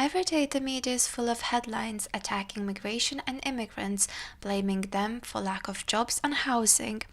Every day the media is full of headlines attacking migration and immigrants, blaming them for lack of jobs and housing.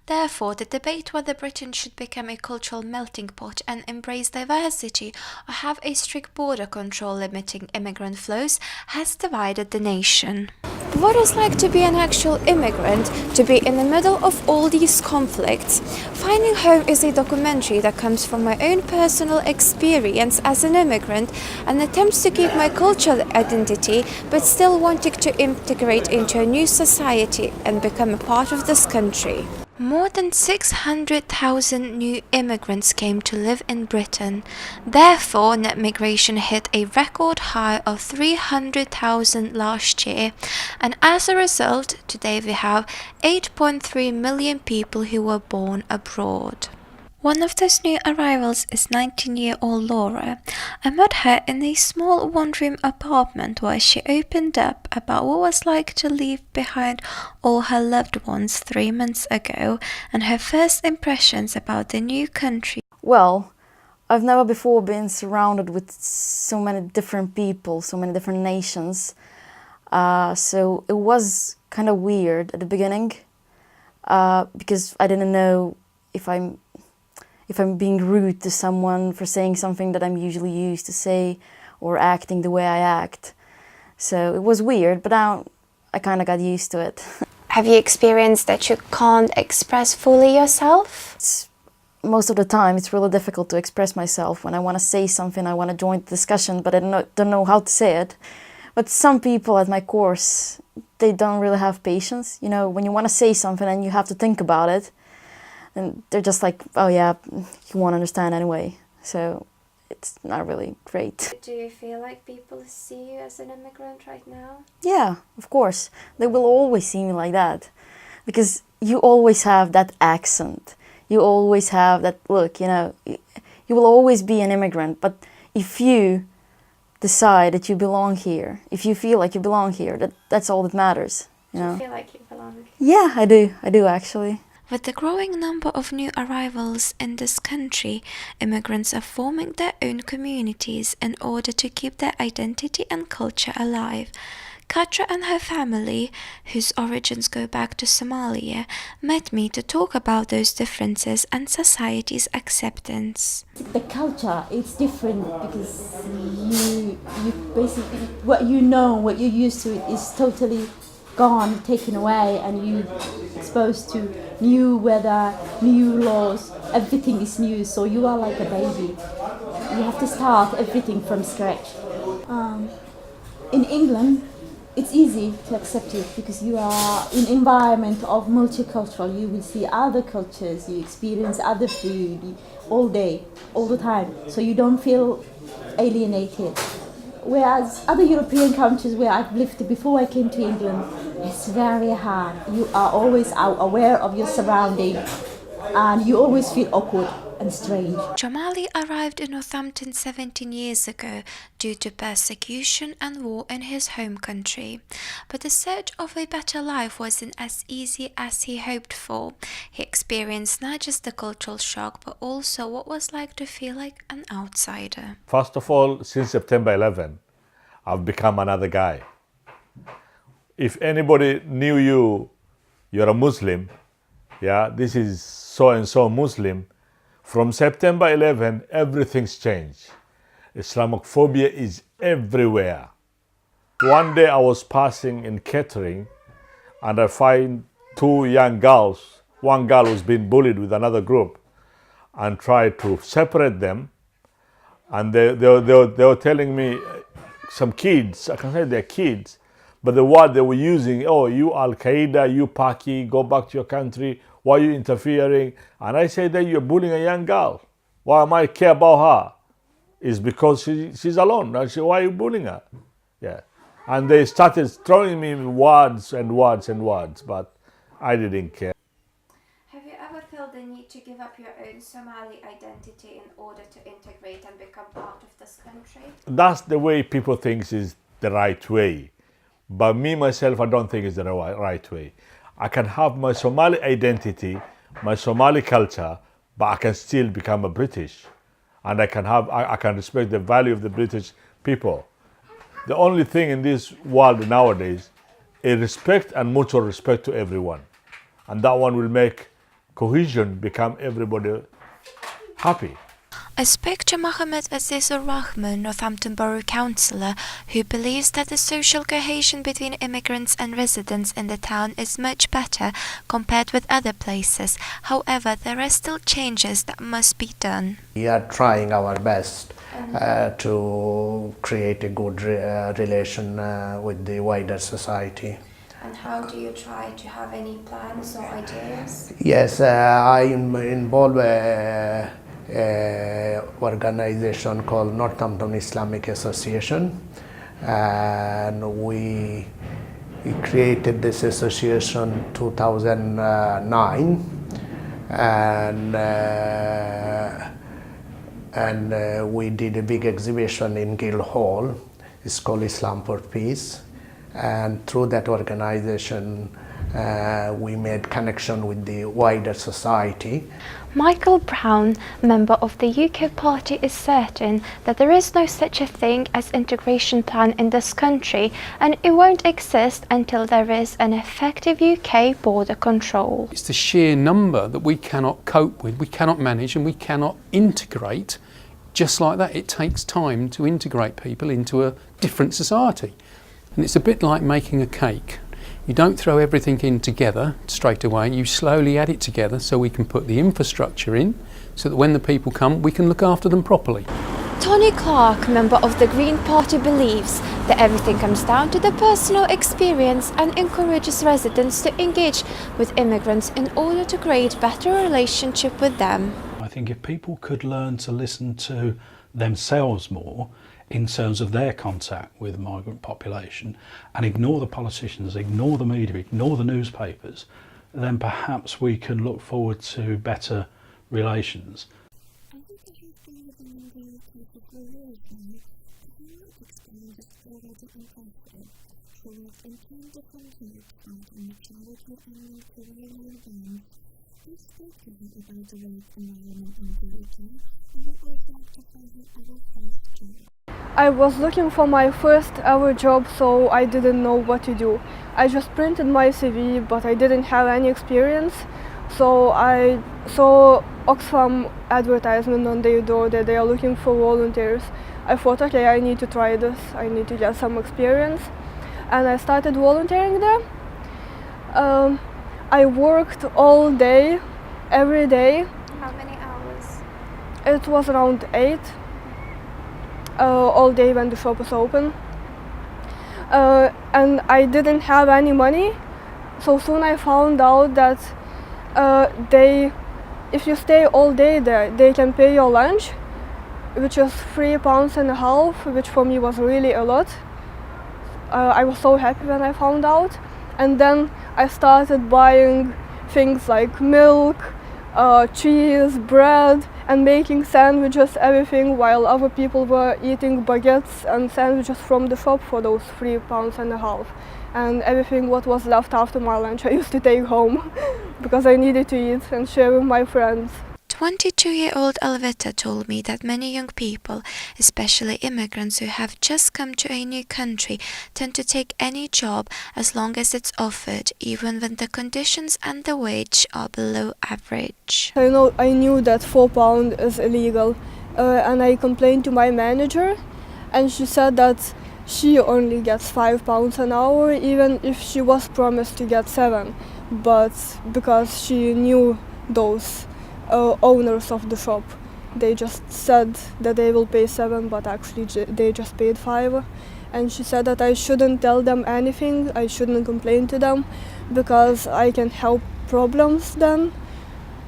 Therefore, the debate whether Britain should become a cultural melting pot and embrace diversity or have a strict border control limiting immigrant flows has divided the nation. What it's like to be an actual immigrant, to be in the middle of all these conflicts. Finding Home is a documentary that comes from my own personal experience as an immigrant and attempts to keep my cultural identity but still wanting to integrate into a new society and become a part of this country. More than 600,000 new immigrants came to live in Britain. Therefore, net migration hit a record high of 300,000 last year, and as a result, today we have 8.3 million people who were born abroad. One of those new arrivals is 19-year-old Laura. I met her in a small one-room apartment where she opened up about what it was like to leave behind all her loved ones 3 months ago and her first impressions about the new country. Well, I've never before been surrounded with so many different people, so many different nations. So it was kind of weird at the beginning because I didn't know if I'm being rude to someone for saying something that I'm usually used to say or acting the way I act. So it was weird, but now I kind of got used to it. Have you experienced that you can't express fully yourself? Most of the time it's really difficult to express myself. When I want to say something, I want to join the discussion, but I don't know how to say it. But some people at my course, they don't really have patience. You know, when you want to say something and you have to think about it, and they're just like, oh yeah, you won't understand anyway. So it's not really great. Do you feel like people see you as an immigrant right now? Yeah, of course. They will always see me like that. Because you always have that accent. You always have that look, you know. You will always be an immigrant. But if you decide that you belong here, if you feel like you belong here, that's all that matters. You know? Do you feel like you belong? Yeah, I do. I do actually. With the growing number of new arrivals in this country, immigrants are forming their own communities in order to keep their identity and culture alive. Katra and her family, whose origins go back to Somalia, met me to talk about those differences and society's acceptance. The culture is different because you basically, what you know, what you're used to is totally gone, taken away, and you exposed to new weather, new laws, everything is new, so you are like a baby. You have to start everything from scratch. In England, it's easy to accept it because you are in an environment of multicultural. You will see other cultures, you experience other food all day, all the time, so you don't feel alienated. Whereas other European countries where I've lived before I came to England, it's very hard. You are always aware of your surrounding and you always feel awkward and strange. Jamali arrived in Northampton 17 years ago due to persecution and war in his home country. But the search of a better life wasn't as easy as he hoped for. He experienced not just the cultural shock, but also what it was like to feel like an outsider. First of all, since September 11, I've become another guy. If anybody knew you're a Muslim, yeah, this is so-and-so Muslim, from September 11, everything's changed. Islamophobia is everywhere. One day I was passing in Kettering and I find two young girls. One girl was being bullied with another group and tried to separate them. And they were telling me, some kids, I can say they're kids, but the word they were using, oh, you Al-Qaeda, you Paki, go back to your country, why are you interfering? And I say that you're bullying a young girl. Why am I care about her? It's because she's alone. I say, why are you bullying her? Yeah. And they started throwing me words and words and words, but I didn't care. Have you ever felt the need to give up your own Somali identity in order to integrate and become part of this country? That's the way people think is the right way. But me, myself, I don't think it's the right way. I can have my Somali identity, my Somali culture, but I can still become a British. And I can respect the value of the British people. The only thing in this world nowadays is respect and mutual respect to everyone. And that one will make cohesion become everybody happy. I spoke to Mohammed Azizur Rahman, Northampton Borough Councillor, who believes that the social cohesion between immigrants and residents in the town is much better compared with other places. However, there are still changes that must be done. We are trying our best to create a good relation with the wider society. And how do you try to have any plans or ideas? Yes, I am involved organization called Northampton Islamic Association, and we created this association 2009, and we did a big exhibition in Guildhall. It's called Islam for Peace, and through that organization we made connection with the wider society. Michael Brown, member of the UK party, is certain that there is no such a thing as integration plan in this country, and it won't exist until there is an effective UK border control. It's the sheer number that we cannot cope with, we cannot manage, and we cannot integrate just like that. It takes time to integrate people into a different society. And it's a bit like making a cake. You don't throw everything in together straight away, you slowly add it together so we can put the infrastructure in, so that when the people come, we can look after them properly. Tony Clark, member of the Green Party, believes that everything comes down to the personal experience and encourages residents to engage with immigrants in order to create better relationship with them. I think if people could learn to listen to themselves more in terms of their contact with the migrant population and ignore the politicians, ignore the media, ignore the newspapers, then perhaps we can look forward to better relations. I was looking for my first ever job, so I didn't know what to do. I just printed my CV, but I didn't have any experience. So I saw Oxfam advertisement on their door that they are looking for volunteers. I thought, okay, I need to try this. I need to get some experience. And I started volunteering there. I worked all day, every day. How many hours? It was around 8. All day when the shop was open, and I didn't have any money, so soon I found out that if you stay all day there, they can pay your lunch, which is £3.50, which for me was really a lot. I was so happy when I found out, and then I started buying things like milk, cheese, bread, and making sandwiches, everything, while other people were eating baguettes and sandwiches from the shop for those £3.50. And everything what was left after my lunch I used to take home because I needed to eat and share with my friends. 22-year-old Alveta told me that many young people, especially immigrants who have just come to a new country, tend to take any job as long as it's offered, even when the conditions and the wage are below average. I knew that £4 is illegal, and I complained to my manager, and she said that she only gets £5 an hour, even if she was promised to get 7, but because she knew those owners of the shop, they just said that they will pay 7, but actually they just paid 5. And she said that I shouldn't tell them anything, I shouldn't complain to them, because I can help problems then.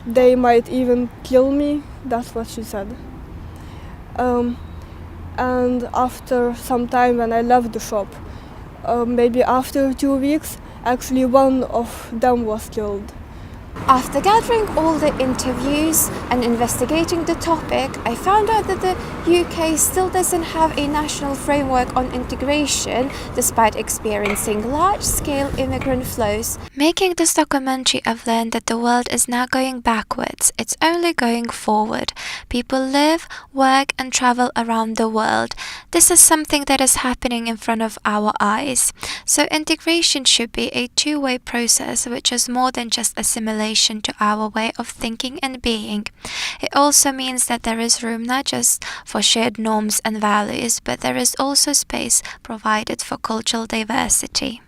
They might even kill me, that's what she said. And after some time when I left the shop, maybe after 2 weeks, actually one of them was killed. After gathering all the interviews and investigating the topic, I found out that the UK still doesn't have a national framework on integration despite experiencing large-scale immigrant flows. Making this documentary, I've learned that the world is not going backwards, it's only going forward. People live, work and travel around the world. This is something that is happening in front of our eyes. So integration should be a two-way process, which is more than just assimilation to our way of thinking and being. It also means that there is room not just for shared norms and values, but there is also space provided for cultural diversity.